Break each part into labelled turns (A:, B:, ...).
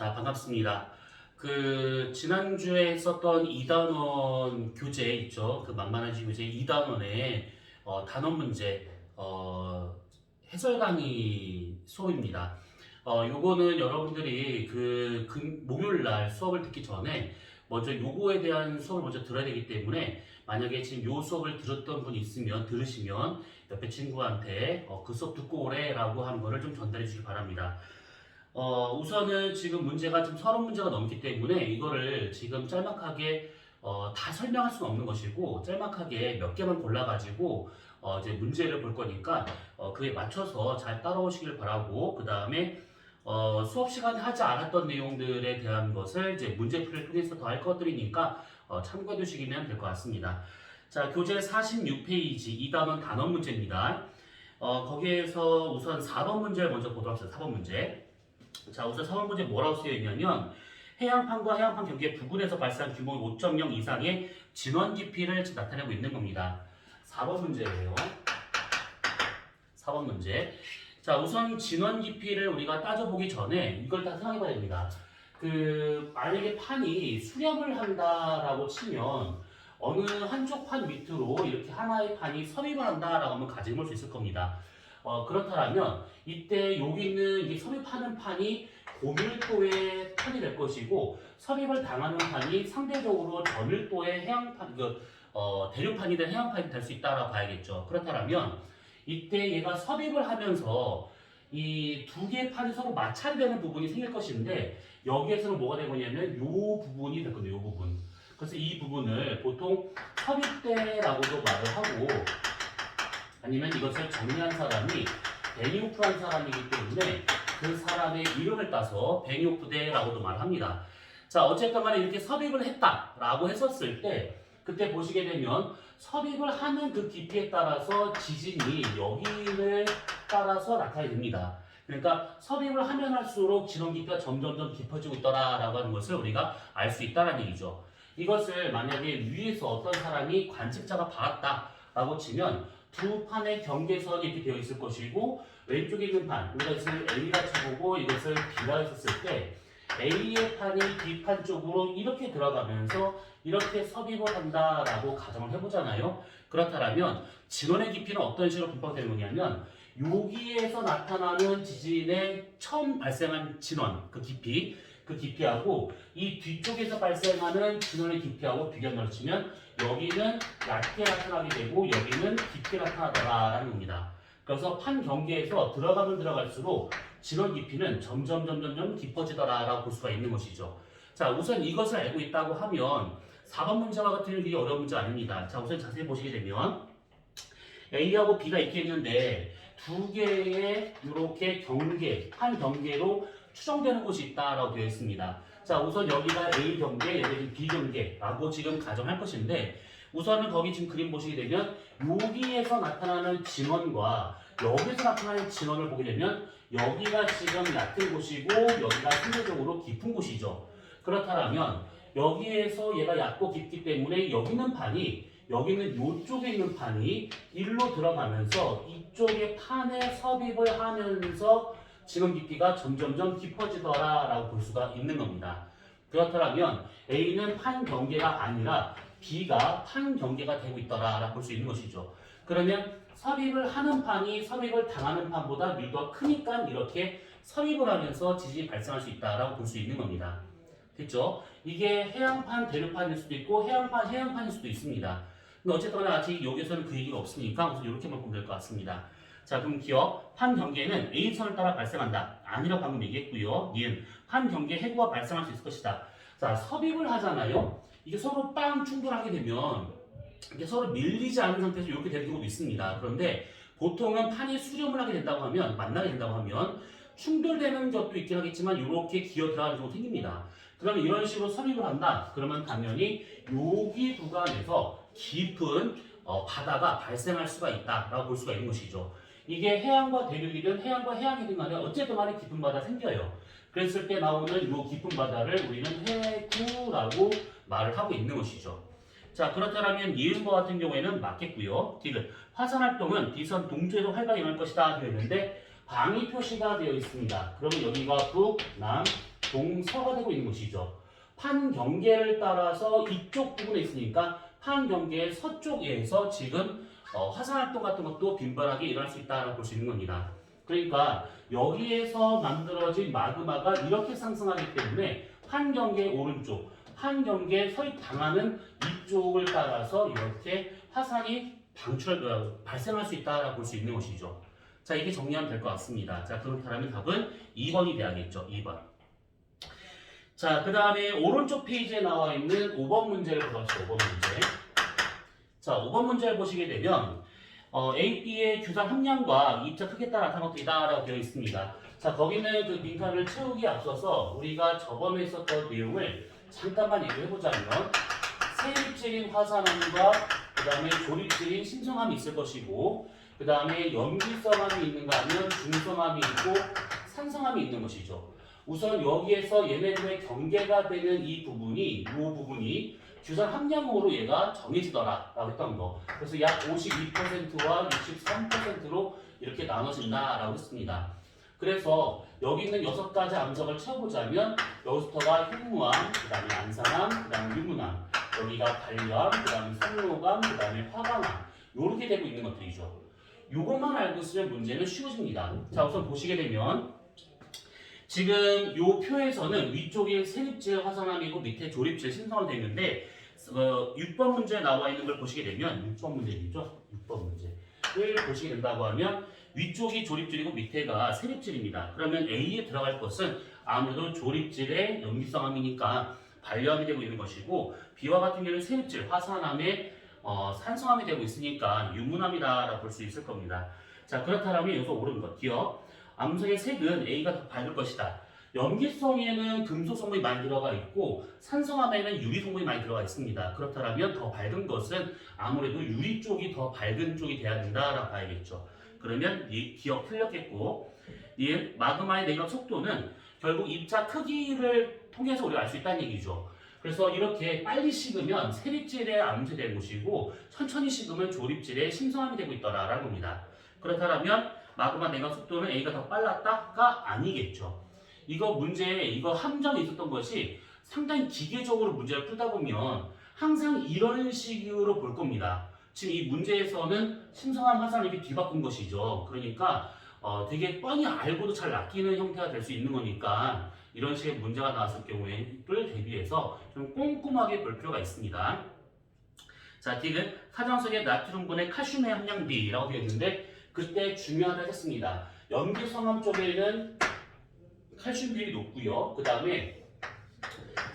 A: 자, 반갑습니다. 지난주에 했었던 2단원 교재 있죠. 그 만만한지 교재 2단원의 단원 문제 해설 강의 수업입니다. 요거는 여러분들이 목요일 날 수업을 듣기 전에 먼저 요거에 대한 수업을 먼저 들어야 되기 때문에 만약에 지금 요 수업을 들었던 분이 있으면 들으시면 옆에 친구한테 그 수업 듣고 오래라고 하는 거를 좀 전달해 주시기 바랍니다. 우선은 지금 문제가 지금 30문제가 넘기 때문에 이거를 지금 짤막하게 다 설명할 수는 없는 것이고 짤막하게 몇 개만 골라가지고 이제 문제를 볼 거니까 그에 맞춰서 잘 따라오시길 바라고, 그 다음에 수업 시간에 하지 않았던 내용들에 대한 것을 이제 문제풀이를 통해서 더 할 것들이니까 참고해 두시면 될 것 같습니다. 자, 교재 46페이지 2단원 단원 문제입니다. 거기에서 우선 4번 문제를 먼저 보도록 하겠습니다. 4번 문제. 자, 우선 4번 문제 뭐라고 쓰여 있냐면 해양판과 해양판 경계 부근에서 발생한 규모 5.0 이상의 진원 깊이를 나타내고 있는 겁니다. 4번 문제예요. 4번 문제. 자, 우선 진원 깊이를 우리가 따져보기 전에 이걸 다 생각해 봐야 됩니다. 만약에 판이 수렴을 한다라고 치면 어느 한쪽 판 밑으로 이렇게 하나의 판이 섭입을 한다라고 하면 가정해 볼 수 있을 겁니다. 그렇다면 이때 여기 있는 이 섭입하는 판이 고밀도의 판이 될 것이고 섭입을 당하는 판이 상대적으로 저밀도의 해양판, 대류판이 된 해양판이 될 수 있다라고 봐야겠죠. 그렇다면 이때 얘가 섭입을 하면서 이 두 개의 판이 서로 마찰이 되는 부분이 생길 것인데 여기에서는 뭐가 될 거냐면 요 부분이 될 건데 요 부분. 그래서 이 부분을 보통 섭입대라고도 말을 하고, 아니면 이것을 정리한 사람이 베니호프라는 사람이기 때문에 그 사람의 이름을 따서 베니호프대라고도 말합니다. 자, 어쨌든 간에 이렇게 섭입을 했다라고 했었을 때 그때 보시게 되면 섭입을 하는 그 깊이에 따라서 지진이 여기를 따라서 나타나게 됩니다. 그러니까 섭입을 하면 할수록 진원 깊이가 점점점 깊어지고 있더라라고 하는 것을 우리가 알 수 있다는 얘기죠. 이것을 만약에 위에서 어떤 사람이 관측자가 봤다라고 치면 두 판의 경계선이 이렇게 되어 있을 것이고 왼쪽에 있는 판, 이것을 A라 쳐보고 이것을 B라 했었을 때 A의 판이 B판 쪽으로 이렇게 들어가면서 이렇게 섭입을 한다라고 가정을 해보잖아요. 그렇다면 진원의 깊이는 어떤 식으로 분석되는 거냐면 여기에서 나타나는 지진의 처음 발생한 진원, 그 깊이하고 이 뒤쪽에서 발생하는 진원의 깊이하고 비교를 치면 여기는 얕게 나타나게 되고 여기는 깊게 나타나더라라는 겁니다. 그래서 판 경계에서 들어가면 들어갈수록 진원 깊이는 점점 깊어지더라라고 볼 수가 있는 것이죠. 자, 우선 이것을 알고 있다고 하면 4번 문제와 같은 일이 어려운 문제 아닙니다. 자, 우선 자세히 보시게 되면 A하고 B가 있겠는데 두 개의 이렇게 판 경계로 추정되는 곳이 있다라고 되어 있습니다. 자, 우선 여기가 A 경계, 여기는 B 경계라고 지금 가정할 것인데 우선은 거기 지금 그림 보시게 되면 여기에서 나타나는 진원과 여기서 나타나는 진원을 보게 되면 여기가 지금 얕은 곳이고 여기가 상대적으로 깊은 곳이죠. 그렇다면 여기에서 얘가 얕고 깊기 때문에 여기는 이쪽에 있는 판이 일로 들어가면서 이쪽의 판에 섭입을 하면서 진원 깊이가 점점점 깊어지더라라고 볼 수가 있는 겁니다. 그렇다면 A는 판 경계가 아니라 B가 판 경계가 되고 있더라라고 볼 수 있는 것이죠. 그러면 섭입을 하는 판이 섭입을 당하는 판보다 밀도가 크니까 이렇게 섭입을 하면서 지진이 발생할 수 있다라고 볼 수 있는 겁니다. 됐죠? 이게 해양판, 대류판일 수도 있고 해양판, 해양판일 수도 있습니다. 근데 어쨌든 아직 여기서는 그 얘기가 없으니까 우선 이렇게만 보면 될 것 같습니다. 자, 그럼 기억, 판 경계는 A선을 따라 발생한다. 아니라고 방금 얘기했고요. 니은 판 경계 해구가 발생할 수 있을 것이다. 자, 섭입을 하잖아요. 이게 서로 빵 충돌하게 되면 이게 서로 밀리지 않은 상태에서 이렇게 되는 경우도 있습니다. 그런데 보통은 판이 수렴을 하게 된다고 하면, 만나게 된다고 하면 충돌되는 것도 있긴 하겠지만 이렇게 기어 들어가는 경우가 생깁니다. 그러면 이런 식으로 섭입을 한다. 그러면 당연히 여기 구간에서 깊은 바다가 발생할 수가 있다라고 볼 수가 있는 것이죠. 이게 해안과 대륙이든 해안과 해양이든 간에 어쨌든 간에 깊은 바다 생겨요. 그랬을 때 나오는 이 깊은 바다를 우리는 해구라고 말을 하고 있는 것이죠. 자, 그렇다면 이음과 같은 경우에는 맞겠고요. 디귿 화산 활동은 비선 동쪽에서 활발히 일어날 것이다 되어 있는데 방위 표시가 되어 있습니다. 그러면 여기가 북, 남, 동서가 되고 있는 것이죠. 판 경계를 따라서 이쪽 부분에 있으니까 판 경계의 서쪽에서 지금 화산 활동 같은 것도 빈번하게 일어날 수 있다고 볼 수 있는 겁니다. 그러니까 여기에서 만들어진 마그마가 이렇게 상승하기 때문에 판 경계 오른쪽, 판 경계 서입당하는 이쪽을 따라서 이렇게 화산이 발생할 수 있다고 볼 수 있는 것이죠. 자, 이게 정리하면 될 것 같습니다. 자, 그렇다면 답은 2번이 돼야겠죠. 2번. 자, 그 다음에 오른쪽 페이지에 나와 있는 5번 문제를 보시죠. 5번 문제. 자, 5번 문제를 보시게 되면 A, B의 규산 함량과 입자 크기에 따라 나타난 것들이다라고 되어 있습니다. 자, 거기는 그 빈칸을 채우기에 앞서서 우리가 저번에 있었던 내용을 잠깐만 얘기해 보자면 세입질인 화산암과 그 다음에 조립질인 심성암이 있을 것이고 그 다음에 염기성암이 있는가 하면 중성암이 있고 산성암이 있는 것이죠. 우선 여기에서 얘네들의 경계가 되는 이 부분이 규산 함량으로 얘가 정해지더라 라고 했던 거. 그래서 약 52%와 63%로 이렇게 나눠진다 라고 했습니다. 그래서 여기 있는 6가지 암석을 채워보자면 여기서부터가 흉무암, 그 다음에 안산암, 그 다음에 유문암, 여기가 발류암, 그 다음에 성로암, 그 다음에 화강암 이렇게 되고 있는 것들이죠. 이것만 알고 있으면 문제는 쉬워집니다. 자, 우선 보시게 되면 지금 이 표에서는 위쪽이 세립질 화산암이고 밑에 조립질 신성암이 되어 있는데 6번 문제에 나와 있는 걸 보시게 되면 6번 문제이죠? 6번 문제를 보시게 된다고 하면 위쪽이 조립질이고 밑에가 세립질입니다. 그러면 A에 들어갈 것은 아무래도 조립질의 염기성암이니까 발류암이 되고 있는 것이고 B와 같은 경우는 세립질, 화산암의 산성암이 되고 있으니까 유문암이다라고 볼 수 있을 겁니다. 자, 그렇다면 여기서 옳은 것, 기억. 암석의 색은 A가 더 밝을 것이다. 염기성에는 금속 성분이 많이 들어가 있고 산성암에는 유리 성분이 많이 들어가 있습니다. 그렇다면 더 밝은 것은 아무래도 유리 쪽이 더 밝은 쪽이 돼야 된다라고 봐야겠죠. 그러면 이 기억 틀렸겠고 이 마그마의 내각 속도는 결국 입자 크기를 통해서 우리가 알 수 있다는 얘기죠. 그래서 이렇게 빨리 식으면 세립질의 암석이 되는 것이고 천천히 식으면 조립질의 심성암이 되고 있더라라는 겁니다. 그렇다면 마그마 내각 속도는 A가 더 빨랐다가 아니겠죠. 이거 문제에 이거 함정이 있었던 것이 상당히 기계적으로 문제를 풀다 보면 항상 이런 식으로 볼 겁니다. 지금 이 문제에서는 심성암 화산을 이렇게 뒤바꾼 것이죠. 그러니까 되게 뻔히 알고도 잘 낚이는 형태가 될 수 있는 거니까 이런 식의 문제가 나왔을 경우에를 대비해서 좀 꼼꼼하게 볼 필요가 있습니다. 자, D는 사장석의 나트륨분의 칼슘의 함량 B라고 되어 있는데 그때 중요하다 했습니다. 염기성암 쪽에는 칼슘 비율이 높고요. 그 다음에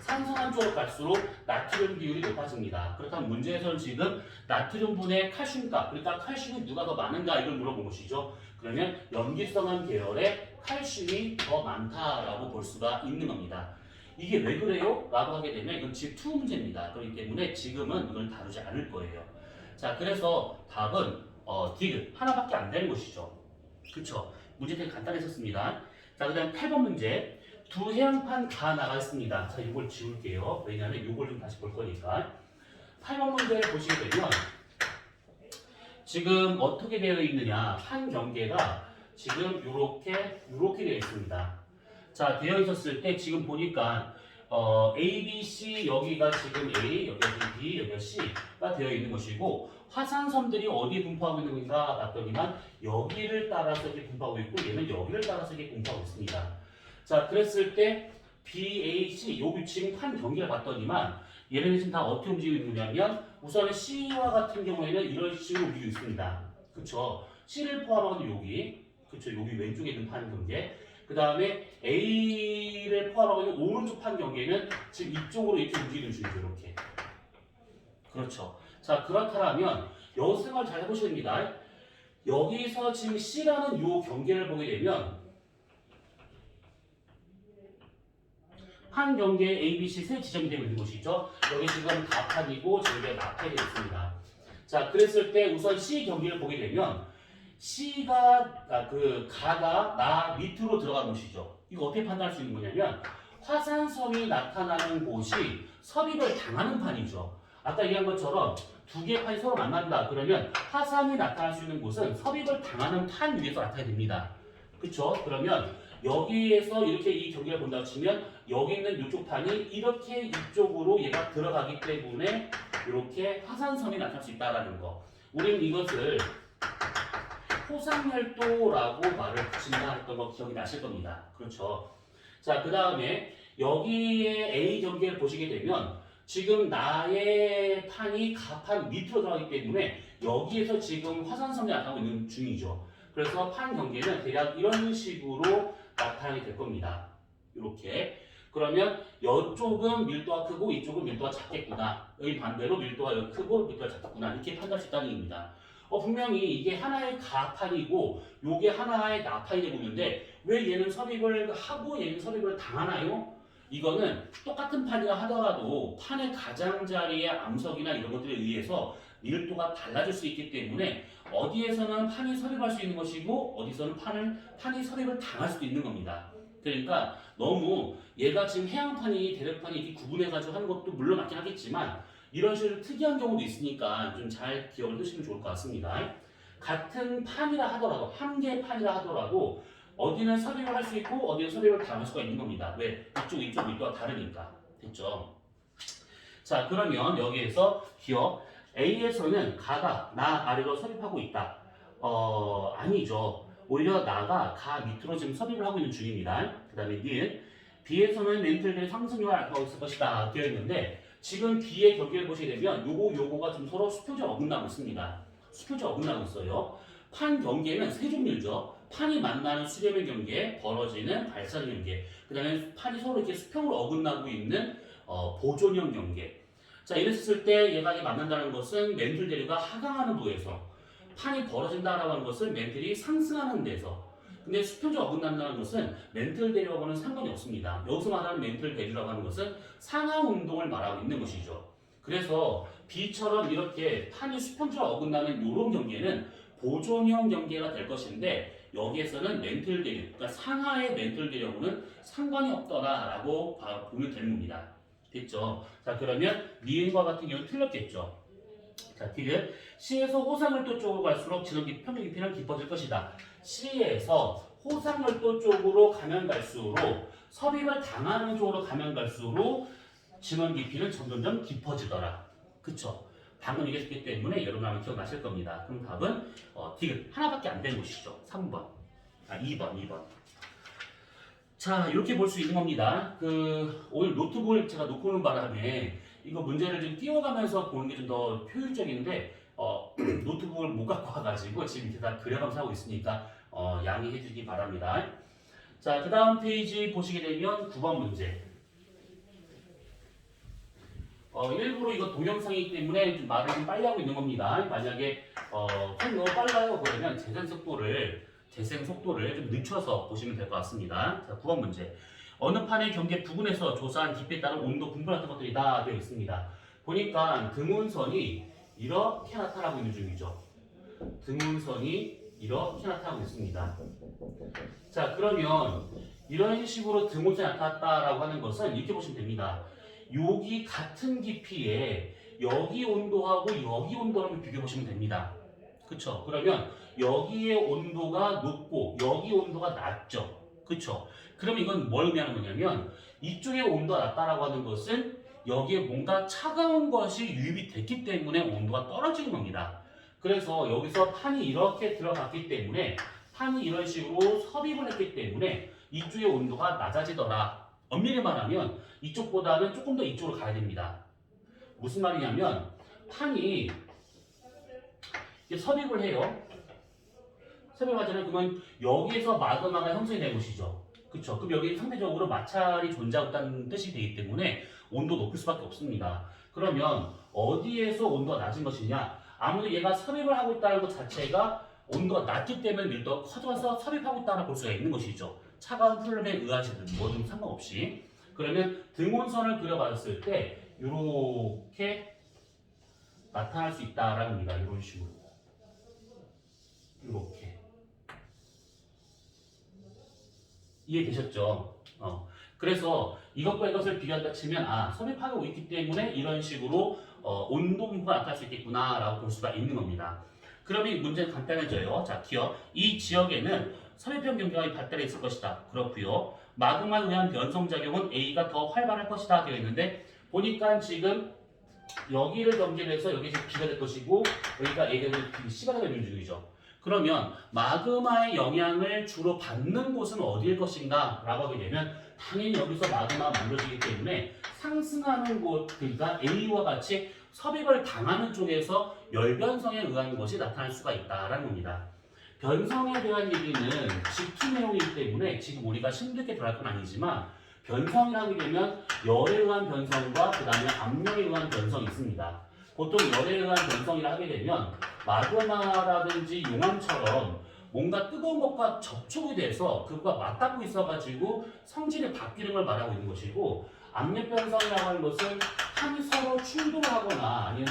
A: 산성암 쪽으로 갈수록 나트륨 비율이 높아집니다. 그렇다면 문제에서는 지금 나트륨분의 칼슘값, 그러니까 칼슘이 누가 더 많은가 이걸 물어본 것이죠. 그러면 염기성암 계열의 칼슘이 더 많다라고 볼 수가 있는 겁니다. 이게 왜 그래요? 라고 하게 되면 이건 집2 문제입니다. 그렇기 때문에 지금은 이걸 다루지 않을 거예요. 자, 그래서 답은 디귿 하나밖에 안 되는 것이죠. 그쵸? 문제 되게 간단했었습니다. 자, 그 다음 8번 문제. 두 해양판 다 나가 있습니다. 자, 이걸 지울게요. 왜냐하면 이걸 좀 다시 볼 거니까. 8번 문제를 보시게 되면 지금 어떻게 되어 있느냐. 판 경계가 지금 요렇게 되어 있습니다. 자, 되어 있었을 때 지금 보니까 A, B, C 여기가 지금 A, 여기가 B, 여기가 C가 되어 있는 것이고 화산섬들이 어디 분포하고 있는 건가 봤더니만 여기를 따라서 이렇게 분포하고 있고 얘는 여기를 따라서 이렇게 분포하고 있습니다. 자, 그랬을 때 B, A, C 요 지금 판 경계를 봤더니만 얘네는 지금 다 어떻게 움직이고 있느냐면 우선은 C와 같은 경우에는 이런 식으로 움직이고 있습니다. 그쵸? C를 포함하는 여기, 그쵸? 여기 왼쪽에 있는 판 경계. 그 다음에 A를 포함하고 있는 오른쪽 판 경계는 지금 이쪽으로 이렇게 움직이는 중이죠. 이렇게. 그렇죠. 자, 그렇다면 여기서 생각을 잘 해보셔야 됩니다. 여기서 지금 C라는 요 경계를 보게 되면 판 경계 A, B, C 세 지점이 되고 있는 곳이죠. 여기 지금 가판이고 저기가 낙하되어 있습니다. 자, 그랬을 때 우선 C 경계를 보게 되면 C가 가가 나 밑으로 들어가는 곳이죠. 이거 어떻게 판단할 수 있는 거냐면 화산섬이 나타나는 곳이 섭입을 당하는 판이죠. 아까 얘기한 것처럼 두 개의 판이 서로 만난다. 그러면 화산이 나타날 수 있는 곳은 섭입을 당하는 판 위에서 나타나야 됩니다. 그렇죠? 그러면 여기에서 이렇게 이 경계를 본다고 치면 여기 있는 이쪽 판이 이렇게 이쪽으로 얘가 들어가기 때문에 이렇게 화산섬이 나타날 수 있다라는 거. 우리는 이것을 호상열도라고 말을 붙인다 했던 거 기억이 나실 겁니다. 그렇죠. 자, 그 다음에 여기에 A 경계를 보시게 되면 지금 나의 판이 가판 밑으로 들어가기 때문에 여기에서 지금 화산섬이 나타나고 있는 중이죠. 그래서 판 경계는 대략 이런 식으로 나타나게 될 겁니다. 이렇게. 그러면 이쪽은 밀도가 크고 이쪽은 밀도가 작겠구나. 여기 반대로 밀도가 크고 밀도가 작겠구나. 이렇게 판단할 수 있다는 얘기입니다. 분명히 이게 하나의 가판이고 요게 하나의 나판이 되고 있는데 왜 얘는 섭입을 하고 얘는 섭입을 당하나요? 이거는 똑같은 판이라 하더라도 판의 가장자리의 암석이나 이런 것들에 의해서 밀도가 달라질 수 있기 때문에 어디에서는 판이 섭입할 수 있는 것이고 어디서는 판이 섭입을 당할 수도 있는 겁니다. 그러니까 너무 얘가 지금 해양판이 대륙판이 이렇게 구분해가지고 하는 것도 물론 맞긴 하겠지만 이런 식으로 특이한 경우도 있으니까 좀 잘 기억을 하시면 좋을 것 같습니다. 같은 판이라 하더라도 한 개의 판이라 하더라도 어디는 섭입을 할 수 있고 어디는 섭입을 당할 수가 있는 겁니다. 왜? 이쪽 밀도가 다르니까. 됐죠? 자, 그러면 여기에서 기억 A에서는 가가 나 아래로 섭입하고 있다. 아니죠. 오히려 나가 가 밑으로 지금 섭입을 하고 있는 중입니다. 그 다음에 니은 B에서는 멘틀들의 상승률을 알파고 있을 것이다 되어 있는데 지금 B의 경계를 보시게 되면 요거가 좀 서로 수표적 어긋나고 있습니다. 수표적 어긋나고 있어요. 판 경계는 세 종류죠. 판이 만나는 수렴의 경계, 벌어지는 발산의 경계, 그 다음에 판이 서로 이렇게 수평으로 어긋나고 있는 보존형 경계. 자, 이랬을 때 얘가 만난다는 것은 멘틀 대류가 하강하는 부에서 판이 벌어진다라고 하는 것은 멘틀이 상승하는 데서. 근데 수평적 어긋난다는 것은 멘틀 대류하고는 상관이 없습니다. 여기서 말하는 멘틀 대류라고 하는 것은 상하 운동을 말하고 있는 것이죠. 그래서 B처럼 이렇게 판이 수평적 어긋나는 이런 경계는 보존형 경계가 될 것인데 여기에서는 멘틀 대류, 그러니까 상하의 멘틀 대류하고는 상관이 없더라라고 보면 되는 겁니다. 됐죠? 자, 그러면 니은과 같은 경우는 틀렸겠죠. 자, 디귿 C에서 호상열도 쪽으로 갈수록 진원 평균 깊이는 깊어질 것이다. C에서 호상열도 쪽으로 가면 갈수록 섭입을 당하는 쪽으로 가면 갈수록 진원 깊이는 점점점 깊어지더라. 그쵸? 방금 얘기했기 때문에 여러분 아마 기억나실 겁니다. 그럼 답은 디귿 하나밖에 안 되는 것이죠. 3번. 2번. 자, 이렇게 볼 수 있는 겁니다. 오늘 노트북을 제가 놓고 오는 바람에 이거 문제를 좀 띄워가면서 보는 게 좀 더 효율적인데 노트북을 못 갖고 와가지고 지금 이렇게 다 그려가면서 하고 있으니까 양해해 주시기 바랍니다. 자, 그 다음 페이지 보시게 되면 9번 문제. 일부러 이거 동영상이기 때문에 좀 말을 좀 빨리 하고 있는 겁니다. 만약에 너무 빨라요 그러면 재생 속도를 좀 늦춰서 보시면 될 것 같습니다. 자, 9번 문제. 어느 판의 경계 부근에서 조사한 깊이에 따른 온도 분포 같은 것들이 다 되어 있습니다. 보니까 등운선이 이렇게 나타나고 있는 중이죠. 등운선이 이렇게 나타나고 있습니다. 자, 그러면 이런 식으로 등운선이 나타났다라고 하는 것은 이렇게 보시면 됩니다. 여기 같은 깊이에 여기 온도하고 여기 온도를 비교해 보시면 됩니다. 그쵸? 그러면 여기의 온도가 높고 여기 온도가 낮죠. 그쵸? 그럼 이건 뭘 의미하는 거냐면 이쪽의 온도가 낮다라고 하는 것은 여기에 뭔가 차가운 것이 유입이 됐기 때문에 온도가 떨어지는 겁니다. 그래서 여기서 판이 이렇게 들어갔기 때문에 판이 이런 식으로 섭입을 했기 때문에 이쪽의 온도가 낮아지더라. 엄밀히 말하면 이쪽보다는 조금 더 이쪽으로 가야 됩니다. 무슨 말이냐면 판이 섭입을 해요. 섭입하잖아요. 그러면 여기에서 마그마가 형성이 된 것이죠. 그쵸? 그럼 여기 상대적으로 마찰이 존재하고 있다는 뜻이 되기 때문에 온도 높일 수밖에 없습니다. 그러면 어디에서 온도가 낮은 것이냐? 아무래도 얘가 섭입을 하고 있다는 것 자체가 온도가 낮기 때문에 밀도가 커져서 섭입하고 있다고 볼 수가 있는 것이죠. 차가운 플룸에 의하시든 뭐든 상관없이. 그러면 등온선을 그려봤을 때 이렇게 나타날 수 있다라는 겁니다. 이런 식으로. 이렇게. 이해되셨죠? 그래서 이것과 이것을 비교한다 치면 섭입하고 있기 때문에 이런 식으로 온도 분포가 나타날 수 있겠구나라고 볼 수가 있는 겁니다. 그럼 이 문제는 간단해져요. 자, 기억. 이 지역에는 섭입형 경계가 발달해 있을 것이다. 그렇고요. 마그마에 의한 변성작용은 A가 더 활발할 것이다 되어 있는데 보니까 지금 여기를 경계해서 여기 지금 B가 될 것이고 여기가 A가 되면 C가 되는 중이죠. 그러면 마그마의 영향을 주로 받는 곳은 어디일 것인가 라고 하게 되면 당연히 여기서 마그마가 만들어지기 때문에 상승하는 곳, 그러니까 A와 같이 섭입을 당하는 쪽에서 열변성에 의한 것이 나타날 수가 있다라는 겁니다. 변성에 대한 얘기는 집투 내용이기 때문에 지금 우리가 심들게 들어갈 건 아니지만 변성이라게 되면 열에 의한 변성과 그 다음에 압력에 의한 변성이 있습니다. 보통 열에 의한 변성이라 하게 되면 마그마라든지 용암처럼 뭔가 뜨거운 것과 접촉이 돼서 그것과 맞닿고 있어가지고 성질이 바뀌는 걸 말하고 있는 것이고 압력 변성이라고 하는 것은 판이 서로 충돌을 하거나 아니면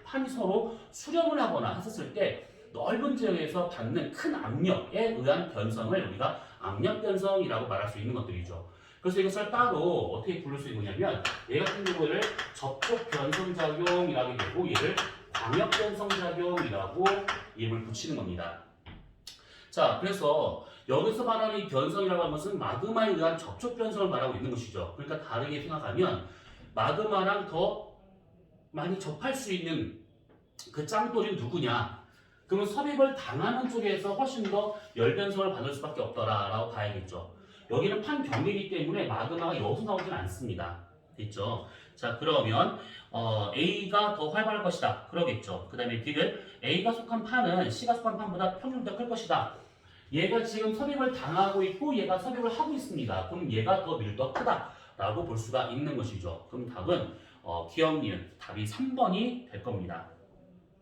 A: 판이 서로 수렴을 하거나 했었을 때 넓은 지역에서 받는 큰 압력에 의한 변성을 우리가 압력 변성이라고 말할 수 있는 것들이죠. 그래서 이것을 따로 어떻게 부를 수 있느냐면 얘 같은 경우를 접촉 변성 작용이라고 되고 얘를 광역 변성 작용이라고 이름을 붙이는 겁니다. 자, 그래서 여기서 말하는 이 변성이라고 하는 것은 마그마에 의한 접촉 변성을 말하고 있는 것이죠. 그러니까 다르게 생각하면 마그마랑 더 많이 접할 수 있는 그 짱돌이 누구냐? 그러면 섭입을 당하는 쪽에서 훨씬 더 열변성을 받을 수밖에 없더라라고 봐야겠죠. 여기는 판경이기 때문에 마그마가 여기서 나오진 않습니다. 됐죠? 자, 그러면 A가 더 활발할 것이다. 그러겠죠. 그 다음에 B는 A가 속한 판은 C가 속한 판보다 평균 더 클 것이다. 얘가 지금 섭입을 당하고 있고 얘가 섭입을 하고 있습니다. 그럼 얘가 더 밀도가 크다라고 볼 수가 있는 것이죠. 그럼 답은 기억 니은 답이 3번이 될 겁니다.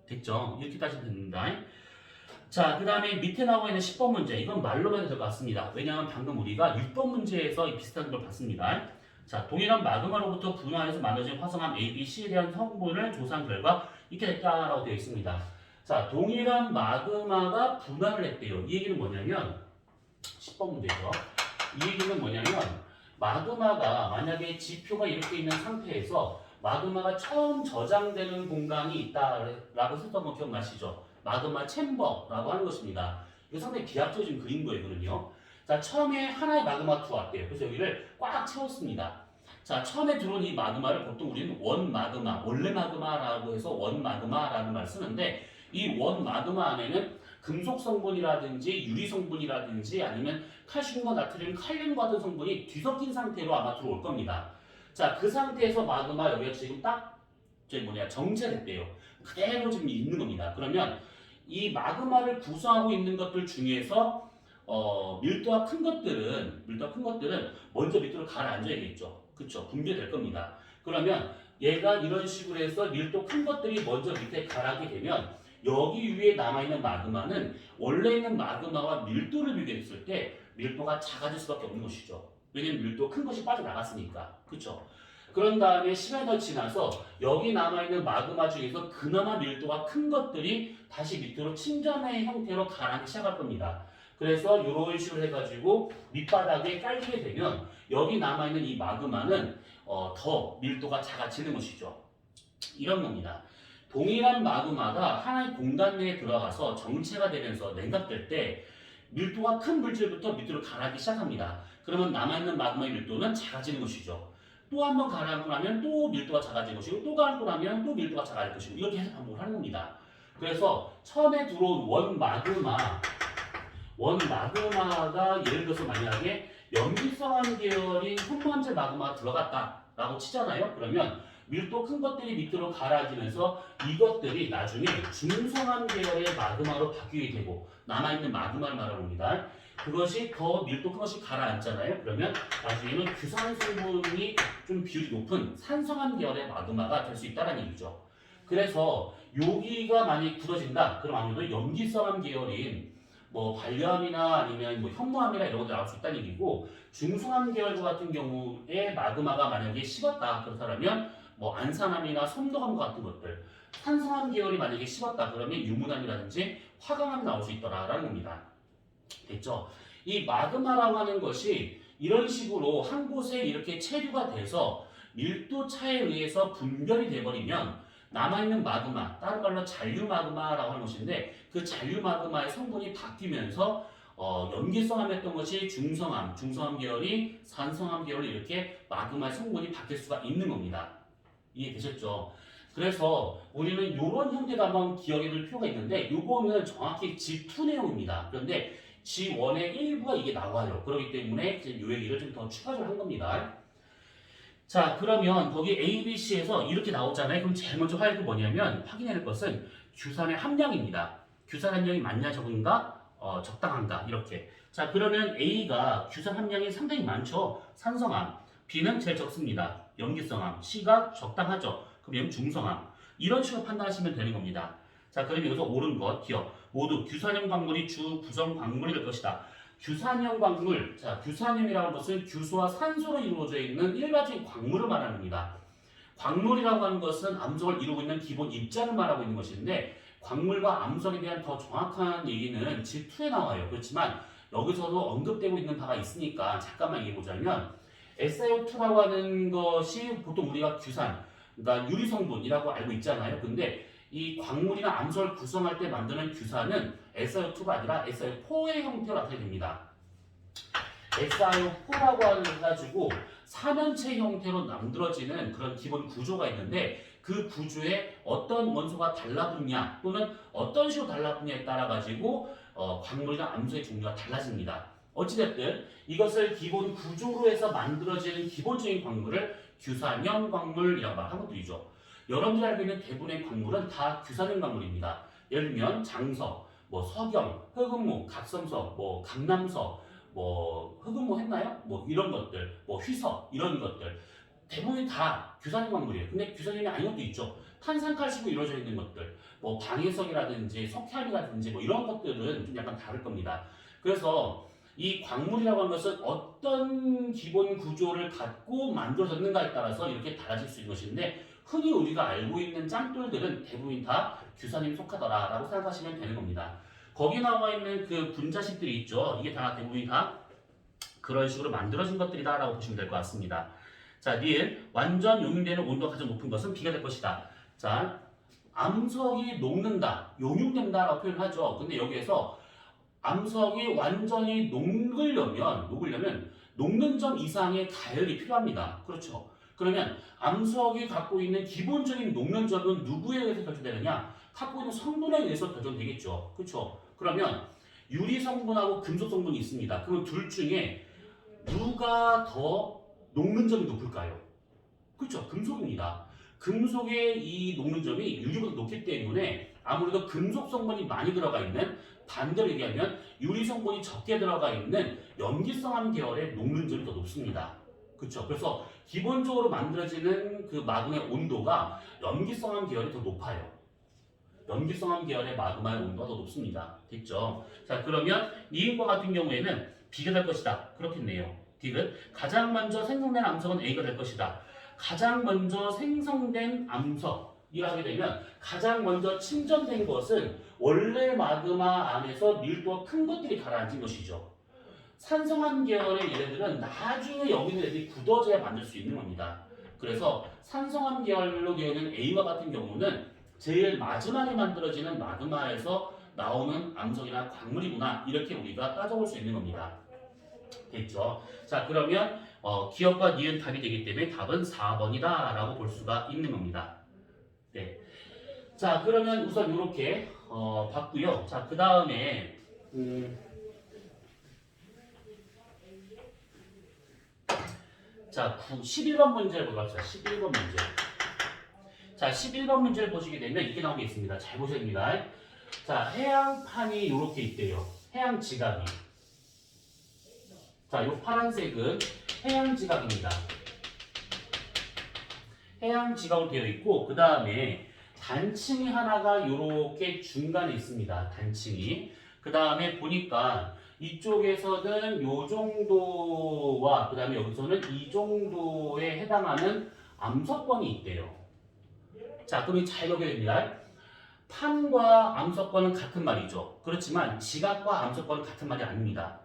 A: 됐죠? 이렇게 따지면 됩니다. 자, 그 다음에 밑에 나와 있는 10번 문제. 이건 말로만 해도 될 것 같습니다. 왜냐하면 방금 우리가 6번 문제에서 비슷한 걸 봤습니다. 자, 동일한 마그마로부터 분화해서 만들어진 화성암 A, B, C에 대한 성분을 조사한 결과 이렇게 됐다라고 되어 있습니다. 자, 동일한 마그마가 분화를 했대요. 이 얘기는 뭐냐면 10번 문제죠. 이 얘기는 뭐냐면 마그마가 만약에 지표가 이렇게 있는 상태에서 마그마가 처음 저장되는 공간이 있다라고 했던 거 기억나시죠? 마그마 챔버라고 하는 것입니다. 이거 상당히 비합적인 그림도 이거는요. 자, 처음에 하나의 마그마 들어왔대요. 그래서 여기를 꽉 채웠습니다. 자, 처음에 들어온 이 마그마를 보통 우리는 원 마그마, 원래 마그마라고 해서 원 마그마라는 말을 쓰는데 이 원 마그마 안에는 금속 성분이라든지 유리 성분이라든지 아니면 칼슘과 나트륨, 칼륨 같은 성분이 뒤섞인 상태로 아마 들어올 겁니다. 자, 그 상태에서 마그마 여기가 지금 딱 정체됐대요. 그대로 지금 있는 겁니다. 그러면 이 마그마를 구성하고 있는 것들 중에서 밀도가 큰 것들은 먼저 밑으로 가라앉아야겠죠. 그렇죠? 분배될 겁니다. 그러면 얘가 이런 식으로 해서 밀도 큰 것들이 먼저 밑에 가라앉게 되면 여기 위에 남아있는 마그마는 원래 있는 마그마와 밀도를 비교했을 때 밀도가 작아질 수밖에 없는 것이죠. 왜냐면 밀도 큰 것이 빠져나갔으니까. 그렇죠? 그런 다음에 시간이 더 지나서 여기 남아있는 마그마 중에서 그나마 밀도가 큰 것들이 다시 밑으로 침전의 형태로 가라앉기 시작할 겁니다. 그래서 이런 식으로 해가지고 밑바닥에 깔리게 되면 여기 남아있는 이 마그마는 더 밀도가 작아지는 것이죠. 이런 겁니다. 동일한 마그마가 하나의 공간 내에 들어가서 정체가 되면서 냉각될 때 밀도가 큰 물질부터 밑으로 가라앉기 시작합니다. 그러면 남아있는 마그마의 밀도는 작아지는 것이죠. 또 한 번 가라앉고 나면 또 밀도가 작아질 것이고 또 가라앉고 나면 또 밀도가 작아질 것이고 이렇게 해서 반복을 하는 겁니다. 그래서 처음에 들어온 원 마그마가 예를 들어서 만약에 염기성한 계열인 현무암질 마그마가 들어갔다라고 치잖아요. 그러면 밀도 큰 것들이 밑으로 가라앉으면서 이것들이 나중에 중성암 계열의 마그마로 바뀌게 되고 남아있는 마그마를 말합니다. 그것이 더 밀도 큰 것이 가라앉잖아요. 그러면 나중에는 규산 성분이 좀 비율이 높은 산성암 계열의 마그마가 될 수 있다는 얘기죠. 그래서 여기가 만약에 굳어진다. 그럼 아무래도 염기성암 계열인 반려암이나 아니면 현무암이나 이런 것들 나올 수 있다는 얘기고 중성암 계열 같은 경우에 마그마가 만약에 식었다. 그렇다면 안산암이나 섬도암 같은 것들 산성암 계열이 만약에 식었다. 그러면 유문암이라든지 화강암이 나올 수 있더라라는 겁니다. 됐죠? 이 마그마라고 하는 것이 이런 식으로 한 곳에 이렇게 체류가 돼서 밀도 차에 의해서 분별이 돼버리면 남아있는 마그마, 다른 말로 잔류 마그마라고 하는 것인데 그 잔류 마그마의 성분이 바뀌면서 염기성암이었던 것이 중성암, 중성암 계열이 산성암 계열로 이렇게 마그마 성분이 바뀔 수가 있는 겁니다. 이해되셨죠? 그래서 우리는 이런 형태도 한번 기억해 둘 필요가 있는데 이거는 정확히 G2 내용입니다. 그런데 G1의 일부가 이게 나와요. 그렇기 때문에 이 얘기를 좀 더 추가를 한 겁니다. 자, 그러면 거기 A, B, C에서 이렇게 나오잖아요. 그럼 제일 먼저 뭐냐면 확인해야 할 것은 규산의 함량입니다. 규산 함량이 맞냐 적은가? 적당한가? 이렇게. 자, 그러면 A가 규산 함량이 상당히 많죠. 산성암. B는 제일 적습니다. 염기성암. C가 적당하죠. 그럼 얘는 중성암. 이런 식으로 판단하시면 되는 겁니다. 자, 그럼 여기서 옳은 것 기억. 모두 규산형 광물이 주 구성 광물이 될 것이다. 규산형 광물, 자, 규산형이라는 것은 규소와 산소로 이루어져 있는 일반적인 광물을 말하는 겁니다. 광물이라고 하는 것은 암석을 이루고 있는 기본 입자를 말하고 있는 것인데 광물과 암석에 대한 더 정확한 얘기는 G2에 나와요. 그렇지만 여기서도 언급되고 있는 바가 있으니까 잠깐만 얘기해보자면 SiO2라고 하는 것이 보통 우리가 규산, 그러니까 유리 성분이라고 알고 있잖아요. 근데 이 광물이나 암석을 구성할 때 만드는 규산은 SiO2가 아니라 SiO4의 형태로 나타나게 됩니다. SiO4라고 해가지고 삼연체 형태로 만들어지는 그런 기본 구조가 있는데 그 구조에 어떤 원소가 달라붙냐 또는 어떤 식으로 달라붙냐에 따라 가지고 광물이나 암석의 종류가 달라집니다. 어찌됐든 이것을 기본 구조로 해서 만들어지는 기본적인 광물을 규산형 광물이라고 말하는 것들이죠. 여러분들이 알고 있는 대부분의 광물은 다 규산형 광물입니다. 예를 들면 장석, 뭐 석영, 흑은모, 각성석, 뭐 강남석, 뭐 흑은모 했나요? 뭐 이런 것들, 뭐 휘석 이런 것들 대부분이 다 규산형 광물이에요. 근데 규산형이 아닌 것도 있죠. 탄산칼슘으로 이루어져 있는 것들, 뭐 방해석이라든지 석회암이라든지 뭐 이런 것들은 좀 약간 다를 겁니다. 그래서 이 광물이라고 하는 것은 어떤 기본 구조를 갖고 만들어졌는가에 따라서 이렇게 달라질 수 있는 것인데 흔히 우리가 알고 있는 짱돌들은 대부분 다 규산형에 속하더라라고 생각하시면 되는 겁니다. 거기 나와 있는 그 분자식들이 있죠. 이게 다 대부분이 다 그런 식으로 만들어진 것들이다라고 보시면 될 것 같습니다. 자, 니은 완전 용융되는 온도가 가장 높은 것은 B가 될 것이다. 자, 암석이 녹는다, 용융된다라고 표현하죠. 근데 여기에서 암석이 완전히 녹으려면 녹는 점 이상의 가열이 필요합니다. 그렇죠. 그러면 암석이 갖고 있는 기본적인 녹는 점은 누구에 의해서 결정되느냐? 갖고 있는 성분에 의해서 결정되겠죠. 그렇죠. 그러면 유리 성분하고 금속 성분이 있습니다. 그럼 둘 중에 누가 더 녹는 점이 높을까요? 그렇죠. 금속입니다. 금속의 이 녹는 점이 유리보다 높기 때문에 아무래도 금속 성분이 많이 들어가 있는, 반대로 얘기하면 유리 성분이 적게 들어가 있는 염기성암 계열의 녹는 점이 더 높습니다. 그렇죠. 그래서 기본적으로 만들어지는 그 마그마의 온도가 염기성암 계열이 더 높아요. 염기성암 계열의 마그마의 온도가 더 높습니다. 됐죠? 자, 그러면 니은과 같은 경우에는 B가 될 것이다. 그렇겠네요. 디귿 가장 먼저 생성된 암석은 A가 될 것이다. 가장 먼저 생성된 암석이라 하게 되면 가장 먼저 침전된 것은 원래 마그마 안에서 밀도가 큰 것들이 가라앉은 것이죠. 산성암 계열의 얘네들은 나중에 여기 있는 애들이 굳어져야 만들 수 있는 겁니다. 그래서 산성암 계열로 되어 있는 A와 같은 경우는 제일 마지막에 만들어지는 마그마에서 나오는 암석이나 광물이구나, 이렇게 우리가 따져볼 수 있는 겁니다. 됐죠? 자, 그러면 기억과 니은 답이 되기 때문에 답은 4번이다 라고 볼 수가 있는 겁니다. 네. 자, 그러면 우선 이렇게 봤고요. 자, 그 다음에 자, 11번 문제를 보도록 합시다. 11번 문제. 자, 11번 문제를 보시게 되면 이렇게 나온 게 있습니다. 잘 보셔야 됩니다. 자, 해양판이 이렇게 있대요. 해양 지각이. 자, 이 파란색은 해양 지각입니다. 해양 지각으로 되어 있고, 그 다음에 단층이 하나가 이렇게 중간에 있습니다. 단층이. 그 다음에 보니까 이쪽에서는 이 정도와 그 다음에 여기서는 이 정도에 해당하는 암석권이 있대요. 자, 그럼 잘 적용이 됩니다. 판과 암석권은 같은 말이죠. 그렇지만 지각과 암석권은 같은 말이 아닙니다.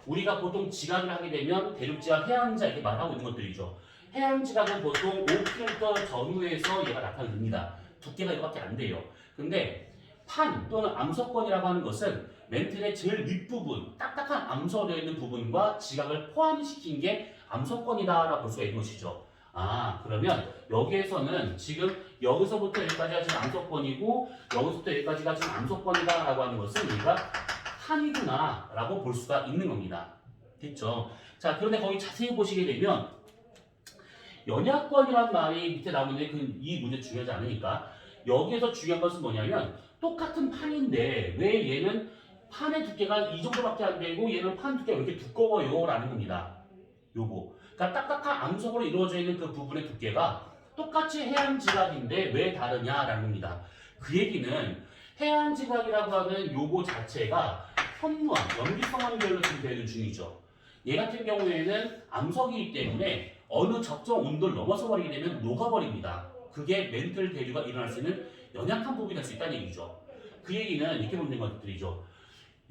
A: 우리가 보통 지각을 하게 되면 대륙지각, 해양지각 이렇게 말하고 있는 것들이죠. 해양지각은 보통 5km 전후에서 얘가 나타납니다. 두께가 이거밖에 안 돼요. 근데 판 또는 암석권이라고 하는 것은 멘틀의 제일 윗부분, 딱딱한 암석으로 되어 있는 부분과 지각을 포함시킨 게 암석권이다라고 볼 수가 있는 것이죠. 아, 그러면 여기에서는 지금 여기서부터 여기까지가 지금 암석권이고 여기서부터 여기까지가 지금 암석권이다라고 하는 것은 우리가 판이구나라고 볼 수가 있는 겁니다. 됐죠? 자, 그런데 거기 자세히 보시게 되면 연약권이란 말이 밑에 나오는데 이 문제 중요하지 않으니까 여기에서 중요한 것은 뭐냐면 똑같은 판인데 왜 얘는 판의 두께가 이 정도밖에 안 되고 얘는 판 두께가 왜 이렇게 두꺼워요? 라는 겁니다. 요거. 그러니까 딱딱한 암석으로 이루어져 있는 그 부분의 두께가 똑같이 해양지각인데 왜 다르냐라는 겁니다. 그 얘기는 해양지각이라고 하는 요거 자체가 현무암, 염기성암별로 지금 되는 중이죠. 얘 같은 경우에는 암석이기 때문에 어느 적정 온도를 넘어서 버리게 되면 녹아버립니다. 그게 멘틀 대류가 일어날 수 있는 연약한 부분이 될 수 있다는 얘기죠. 그 얘기는 이렇게 보는 것들이죠.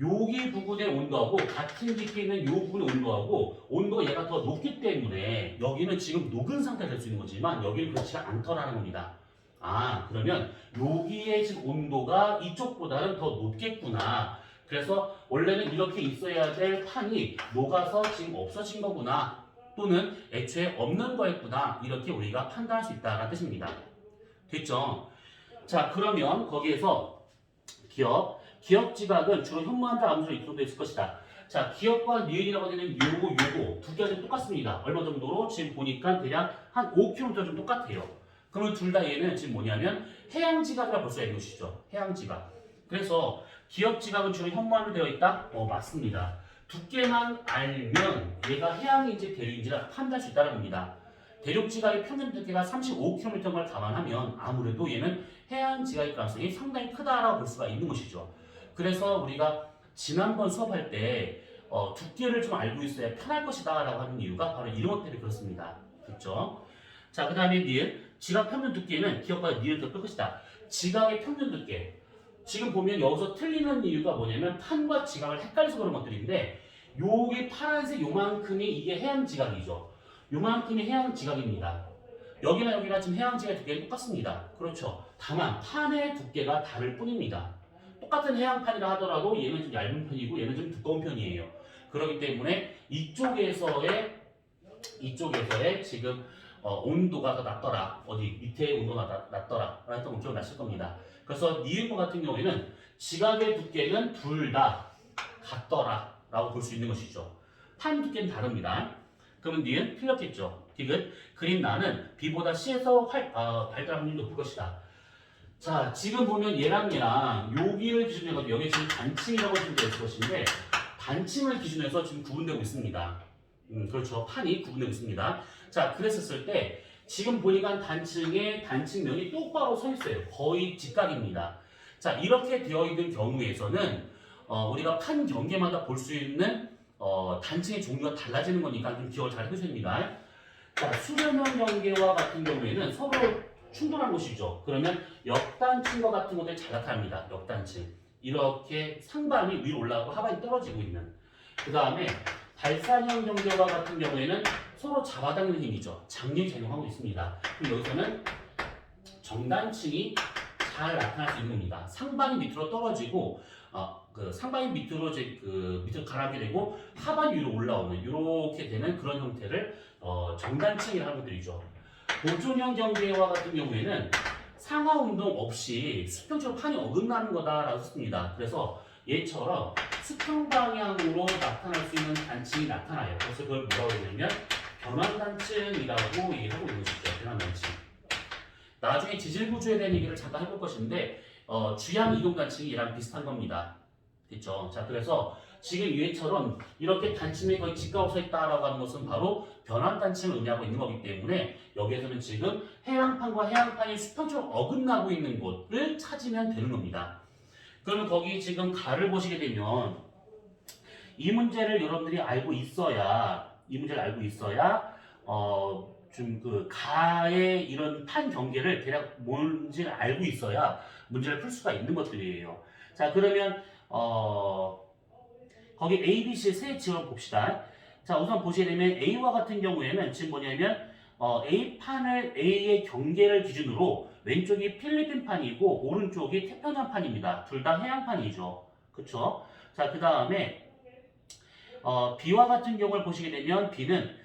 A: 여기 부분의 온도하고 같은 깊이에 있는 이 부분의 온도하고 온도가 얘가 더 높기 때문에 여기는 지금 녹은 상태가 될 수 있는 거지만 여기는 그렇지가 않더라는 겁니다. 아, 그러면 여기의 지금 온도가 이쪽보다는 더 높겠구나. 그래서 원래는 이렇게 있어야 될 판이 녹아서 지금 없어진 거구나. 또는 애초에 없는 거였구나. 이렇게 우리가 판단할 수 있다는 뜻입니다. 됐죠? 자, 그러면 거기에서 기억 지각은 주로 현무암과 암석으로 이루어져 있을 것이다. 자, 기억과 니은이라고 되는 요거 두 개가 좀 똑같습니다. 얼마 정도로? 지금 보니까 대략 한 5km 좀 똑같아요. 그러면 둘 다 얘는 지금 뭐냐면 해양 지각이라고 볼 수가 있는 것이죠. 해양 지각. 그래서 기억 지각은 주로 현무암으로 되어 있다? 맞습니다. 두께만 알면 얘가 해양인지 대륙인지를 판단할 수 있다는 겁니다. 대륙 지각의 평균 두께가 35km인 걸 감안하면 아무래도 얘는 해양 지각일 가능성이 상당히 크다라고 볼 수가 있는 것이죠. 그래서 우리가 지난번 수업할 때 두께를 좀 알고 있어야 편할 것이다 라고 하는 이유가 바로 이런 것 때문에 그렇습니다. 됐죠? 자, 그 다음에 니은. 지각 평균 두께는 기억과 니은을 더 끌 것이다. 지각의 평균 두께. 지금 보면 여기서 틀리는 이유가 뭐냐면 판과 지각을 헷갈려서 그런 것들인데 요게 파란색 요만큼이 이게 해양 지각이죠. 요만큼이 해양 지각입니다. 여기나 여기나 지금 해양 지각의 두께는 똑같습니다. 그렇죠. 다만 판의 두께가 다를 뿐입니다. 똑같은 해양판이라 하더라도 얘는 좀 얇은 편이고 얘는 좀 두꺼운 편이에요. 그렇기 때문에 이쪽에서의 지금 온도가 더 낮더라. 어디 밑에 온도가 낮더라. 라는 것을 나실 겁니다. 그래서 니은과 같은 경우에는 지각의 두께는 둘 다 같더라. 라고 볼 수 있는 것이죠. 판 두께는 다릅니다. 그러면 니은 틀렸겠죠. 디귿. 그림 나는 B보다 C에서 발달 확률이 높을 것이다. 자, 지금 보면 얘랑 여기를 기준으로 해서 여기 지금 단층이라고 해주면 될 것인데 단층을 기준으로 해서 지금 구분되고 있습니다. 그렇죠. 판이 구분되고 있습니다. 자, 그랬었을 때 지금 보니까 단층면이 똑바로 서 있어요. 거의 직각입니다. 자, 이렇게 되어 있는 경우에서는 우리가 판 경계마다 볼 수 있는 단층의 종류가 달라지는 거니까 좀 기억을 잘 해주셔야 됩니다. 자, 수렴형 경계와 같은 경우에는 서로 충돌한 곳이죠. 그러면 역단층과 같은 것들이 잘 나타납니다. 역단층. 이렇게 상반이 위로 올라가고 하반이 떨어지고 있는. 그 다음에 발산형 경계와 같은 경우에는 서로 잡아당기는 힘이죠. 장력이 작용하고 있습니다. 그럼 여기서는 정단층이 잘 나타날 수 있는 겁니다. 상반이 밑으로 떨어지고 상반이 밑으로 밑으로 가라앉게 되고 하반이 위로 올라오는 이렇게 되는 그런 형태를 정단층이라는 것들이죠. 보존형 경계와 같은 경우에는 상하 운동 없이 수평적으로 판이 어긋나는 거다라고 썼습니다. 그래서 얘처럼 수평 방향으로 나타날 수 있는 단층이 나타나요. 그래서 그걸 뭐라고 하냐면 변환단층이라고 얘기하고 있는 것이죠. 변환단층. 나중에 지질구조에 대한 얘기를 잠깐 해볼 것인데 주양 이동단층이 얘랑 비슷한 겁니다. 됐죠? 자, 그래서 지금 위에처럼 이렇게 단층이 거의 직각으로 서 있다라고 하는 것은 바로 변환단층을 의미하고 있는 거기 때문에 여기에서는 지금 해양판과 해양판이 수평적으로 어긋나고 있는 곳을 찾으면 되는 겁니다. 그러면 거기 지금 가를 보시게 되면 이 문제를 여러분들이 알고 있어야 좀 그 가의 이런 판 경계를 대략 뭔지를 알고 있어야 문제를 풀 수가 있는 것들이에요. 자, 그러면 거기 A, B, C 세 지역을 봅시다. 자, 우선 보시게 되면 A와 같은 경우에는 지금 뭐냐면 A의 경계를 기준으로 왼쪽이 필리핀판이고 오른쪽이 태평양판입니다. 둘 다 해양판이죠. 그쵸? 자, 그 다음에 B와 같은 경우를 보시게 되면 B는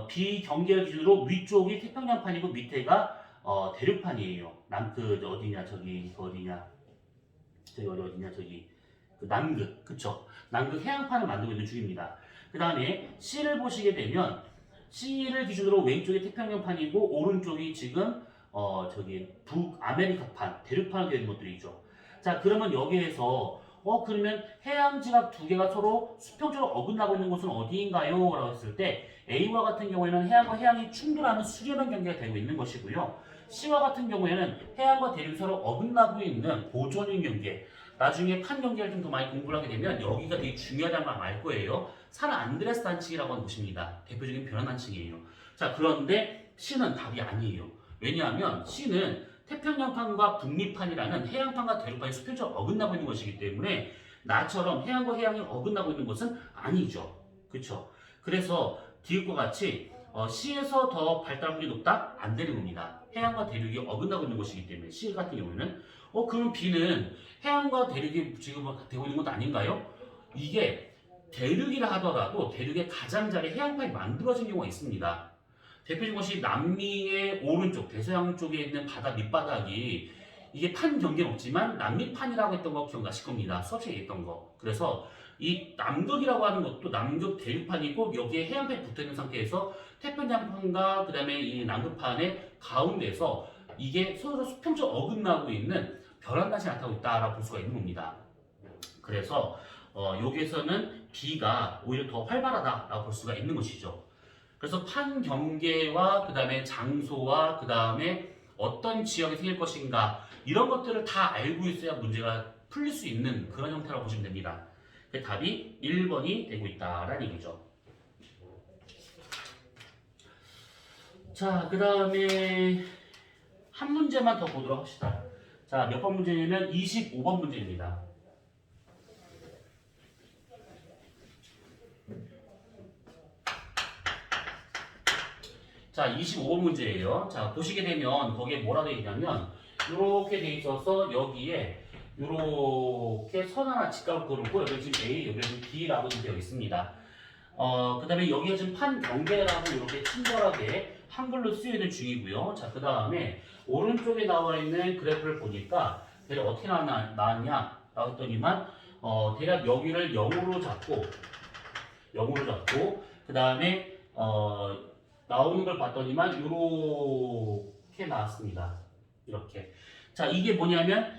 A: B 경계를 기준으로 위쪽이 태평양판이고 밑에가 대륙판이에요. 어디냐 저기 그 어디냐 저기 어디냐 저기 그 남극 그쵸? 남극 해양판을 만들고 있는 중입니다. 그 다음에 C를 보시게 되면 C를 기준으로 왼쪽이 태평양판이고 오른쪽이 지금 저기 북아메리카판 대륙판이 되는 것들이죠. 자, 그러면 여기에서 그러면 해양지각 두 개가 서로 수평적으로 어긋나고 있는 곳은 어디인가요? 라고 했을 때 A와 같은 경우에는 해양과 해양이 충돌하는 수렴한 경계가 되고 있는 것이고요. C와 같은 경우에는 해양과 대륙이 서로 어긋나고 있는 보존형 경계. 나중에 판 경계를 좀 더 많이 공부를 하게 되면 여기가 되게 중요하다는 걸 알 거예요. 산 안드레스 단층이라고 하는 곳입니다. 대표적인 변환 단층이에요. 자, 그런데 C는 답이 아니에요. 왜냐하면 C는 태평양판과 북미판이라는 해양판과 대륙판이 수평적으로 어긋나고 있는 것이기 때문에 나처럼 해양과 해양이 어긋나고 있는 것은 아니죠. 그렇죠? 그래서 디귿과 같이 C에서 더 발달 확률이 높다? 안 되는 겁니다. 해양과 대륙이 어긋나고 있는 것이기 때문에 C 같은 경우에는 그럼 B는 해양과 대륙이 지금 되고 있는 것 아닌가요? 이게 대륙이라 하더라도 대륙의 가장자리 해양판이 만들어진 경우가 있습니다. 대표적인 것이 남미의 오른쪽 대서양 쪽에 있는 바다 밑바닥이 이게 판 경계는 없지만 남미판이라고 했던 거 기억나실 겁니다. 수업시에 얘기했던 거. 그래서 이 남극이라고 하는 것도 남극 대륙판이고 여기에 해양판이 붙어있는 상태에서 태평양판과 그 다음에 이 남극판의 가운데서 이게 서로 수평적으로 어긋나고 있는 벼랑같이 나타나고 있다라고 볼 수가 있는 겁니다. 그래서 여기에서는 B가 오히려 더 활발하다라고 볼 수가 있는 것이죠. 그래서 판 경계와 그 다음에 장소와 그 다음에 어떤 지역이 생길 것인가 이런 것들을 다 알고 있어야 문제가 풀릴 수 있는 그런 형태라고 보시면 됩니다. 답이 1번이 되고 있다라는 얘기죠. 자, 그 다음에 한 문제만 더 보도록 합시다. 자, 몇 번 문제냐면 25번 문제입니다. 자, 25번 문제예요. 자, 보시게 되면 거기에 뭐라 되어 있냐면 이렇게 돼 있어서 여기에 이렇게 선 하나 직각을 그려놓고 여기 지금 A, 여기 지금 B라고 되어 있습니다. 그 다음에 여기가 지금 판 경계라고 이렇게 친절하게 한글로 쓰여 있는 중이고요. 자, 그 다음에 오른쪽에 나와 있는 그래프를 보니까 대략 어떻게 나왔냐 라고 했더니만 대략 여기를 0으로 잡고 그 다음에 나오는 걸 봤더니만 이렇게 나왔습니다. 이렇게. 자, 이게 뭐냐면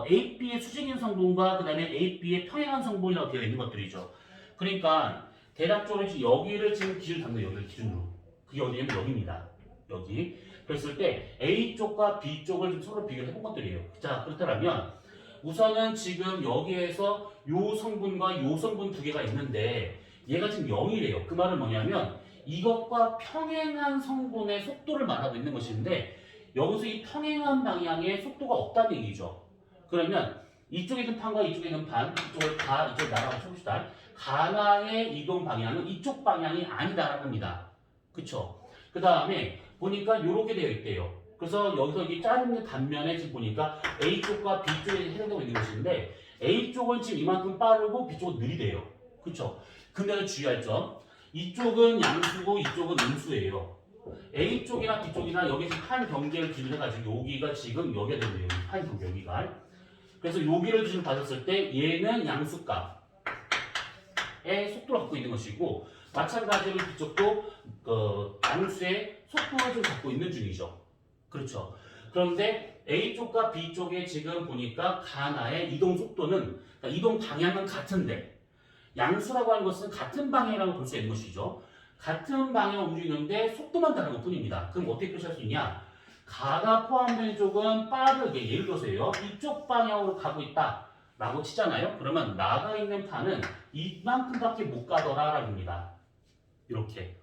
A: AB의 수직인 성분과 그 다음에 AB의 평행한 성분이라고 되어 있는 것들이죠. 그러니까 대략적으로 여기를 지금 기준 잡는 여기를 기준으로. 그게 어디냐면 여기입니다. 여기. 그랬을 때 A쪽과 B쪽을 좀 서로 비교를 해본 것들이에요. 자, 그렇다면 우선은 지금 여기에서 요 성분과 요 성분 두 개가 있는데 얘가 지금 0이래요. 그 말은 뭐냐면 이것과 평행한 성분의 속도를 말하고 있는 것인데 여기서 이 평행한 방향의 속도가 없다는 얘기죠. 그러면 이쪽에 있는 판과 이쪽에 있는 판, 이쪽을 다 이쪽 나라고 쳐봅시다. 가나의 이동 방향은 이쪽 방향이 아니다라는 겁니다. 그쵸? 그 다음에 보니까 이렇게 되어 있대요. 그래서 여기서 이 짜는 단면에 지금 보니까 A쪽과 B쪽에 해당되고 있는 것인데 A쪽은 지금 이만큼 빠르고 B쪽은 느리대요. 그쵸? 근데 주의할 점, 이쪽은 양수고 이쪽은 음수예요. A쪽이나 B쪽이나 여기 지금 판 경계를 기준해가지고 여기가 지금 여기가 되고요. 판 경계 여기가. 그래서 여기를 기준 받았을 때 얘는 양수값의 속도를 갖고 있는 것이고 마찬가지로 이쪽도 양수의 속도를 좀 갖고 있는 중이죠. 그렇죠. 그런데 A쪽과 B쪽에 지금 보니까 가나의 이동 속도는 그러니까 이동 방향은 같은데 양수라고 하는 것은 같은 방향이라고 볼 수 있는 것이죠. 같은 방향을 움직이는데 속도만 다른 것 뿐입니다. 그럼 어떻게 표시할 수 있냐? 가가 포함된 쪽은 빠르게 예를 들어서요. 이쪽 방향으로 가고 있다 라고 치잖아요. 그러면 나가 있는 판은 이만큼밖에 못 가더라 라입니다. 이렇게.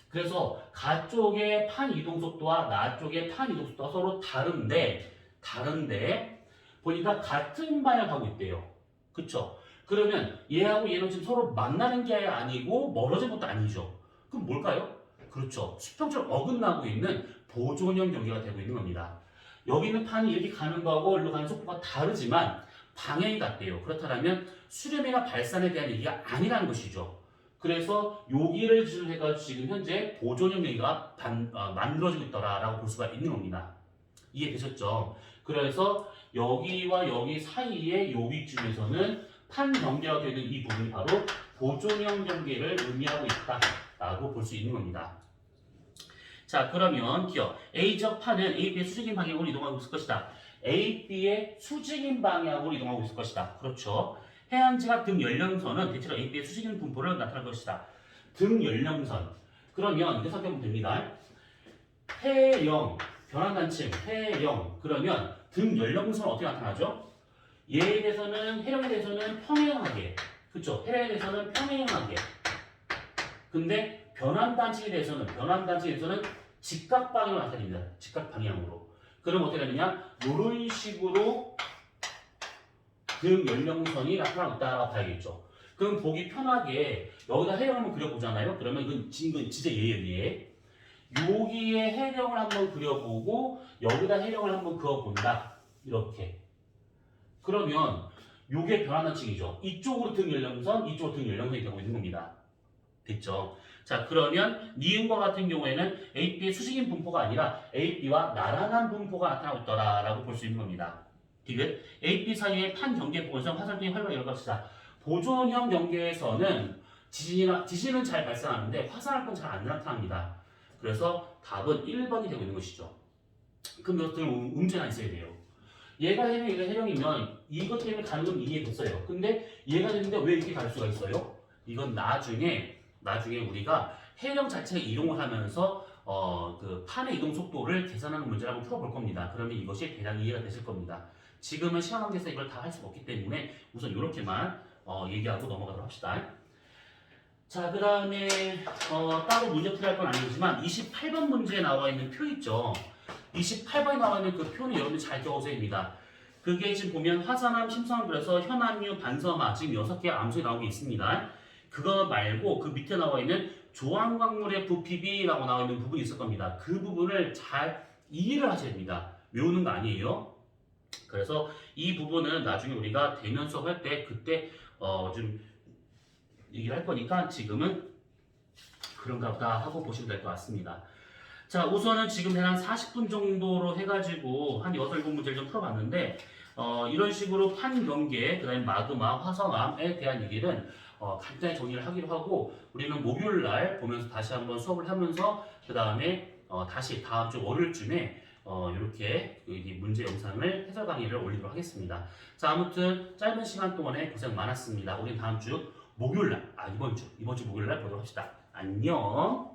A: 그래서 가 쪽의 판 이동 속도와 나 쪽의 판 이동 속도가 서로 다른데 보니까 같은 방향을 가고 있대요. 그쵸? 그러면 얘하고 얘는 지금 서로 만나는 게 아니고 멀어진 것도 아니죠. 그럼 뭘까요? 그렇죠. 수평적으로 어긋나고 있는 보존형 경계가 되고 있는 겁니다. 여기는 판이 이렇게 가는 거하고 일로 가는 속도가 다르지만 방향이 같대요. 그렇다면 수렴이나 발산에 대한 얘기가 아니라는 것이죠. 그래서 여기를 기준으로 해가지고 지금 현재 보존형 얘기가 만들어지고 있더라라고 볼 수가 있는 겁니다. 이해되셨죠? 그래서 여기와 여기 사이의 요 위쯤에서는 판 경계가 되는 이 부분이 바로 보존형 경계를 의미하고 있다라고 볼 수 있는 겁니다. 자, 그러면 기억 A적 판은 A, B의 수직인 방향으로 이동하고 있을 것이다. A, B의 수직인 방향으로 이동하고 있을 것이다. 그렇죠. 해안지각 등 연령선은 대체로 A, B의 수직인 분포를 나타낼 것이다. 등 연령선. 그러면 이렇게 생각하면 됩니다. 해영, 변환단층, 해영. 그러면 등 연령선은 어떻게 나타나죠? 얘에 대해서는, 해령에 대해서는 평행하게. 그렇죠. 해령에 대해서는 평행하게. 근데 변환단층에 대해서는 직각 방향으로 나타냅니다. 직각 방향으로. 그럼 어떻게 되느냐? 이런 식으로 등 연령선이 나타나고 있다라고 봐야겠죠. 그럼 보기 편하게 여기다 해령 한번 그려보잖아요. 그러면 이건 진짜 얘예요. 여기에 해령을 한번 그려보고 여기다 해령을 한번 그어본다. 이렇게. 그러면 요게 변환단층이죠. 이쪽으로 등 연령선, 이쪽으로 등 연령선이 되고 있는 겁니다. 됐죠? 자, 그러면 니은과 같은 경우에는 AB의 수직인 분포가 아니라 AB와 나란한 분포가 나타나고 있더라라고 볼 수 있는 겁니다. 디귿 AB 사이의 판 경계 부분에서 화살등이 활발하게 열것이다. 보존형 경계에서는 지진은 잘 발생하는데 화산활동 잘 안 나타납니다. 그래서 답은 1번이 되고 있는 것이죠. 그럼 이것들 문제가 있어야 돼요. 얘가 해령, 얘가 해령이면 이것 때문에 가는 건 이해됐어요. 근데 얘가 되는데 왜 이렇게 갈 수가 있어요? 이건 나중에 우리가 해령 자체가 이동을 하면서 그 판의 이동 속도를 계산하는 문제를 한번 풀어볼 겁니다. 그러면 이것이 대략 이해가 되실 겁니다. 지금은 시험 관계에서 이걸 다 할 수가 없기 때문에 우선 이렇게만 얘기하고 넘어가도록 합시다. 자, 그 다음에 따로 문제 풀이할 건 아니지만 28번 문제에 나와 있는 표 있죠. 28번에 나와 있는 그 표는 여러분들 잘 적어줘야 됩니다. 그게 지금 보면 화산암, 심성암별에서 현암류, 반섬화 지금 6개의 암석이 나오고 있습니다. 그거 말고 그 밑에 나와 있는 조항광물의 부피비라고 나와 있는 부분이 있을 겁니다. 그 부분을 잘 이해를 하셔야 됩니다. 외우는 거 아니에요. 그래서 이 부분은 나중에 우리가 대면 수업할 때 그때 좀 얘기를 할 거니까 지금은 그런가 보다 하고 보시면 될 것 같습니다. 자, 우선은 지금 한 40분 정도로 해가지고 한 6, 7문제를 좀 풀어봤는데 이런 식으로 판경계, 그 다음에 마그마, 화성암에 대한 얘기는 간단히 정리를 하기로 하고 우리는 목요일날 보면서 다시 한번 수업을 하면서 그 다음에 다시 다음 주 월요일쯤에 이렇게 문제 영상을 해설 강의를 올리도록 하겠습니다. 자, 아무튼 짧은 시간 동안에 고생 많았습니다. 우리 다음 주 목요일날, 이번 주 목요일날 보도록 합시다. 안녕.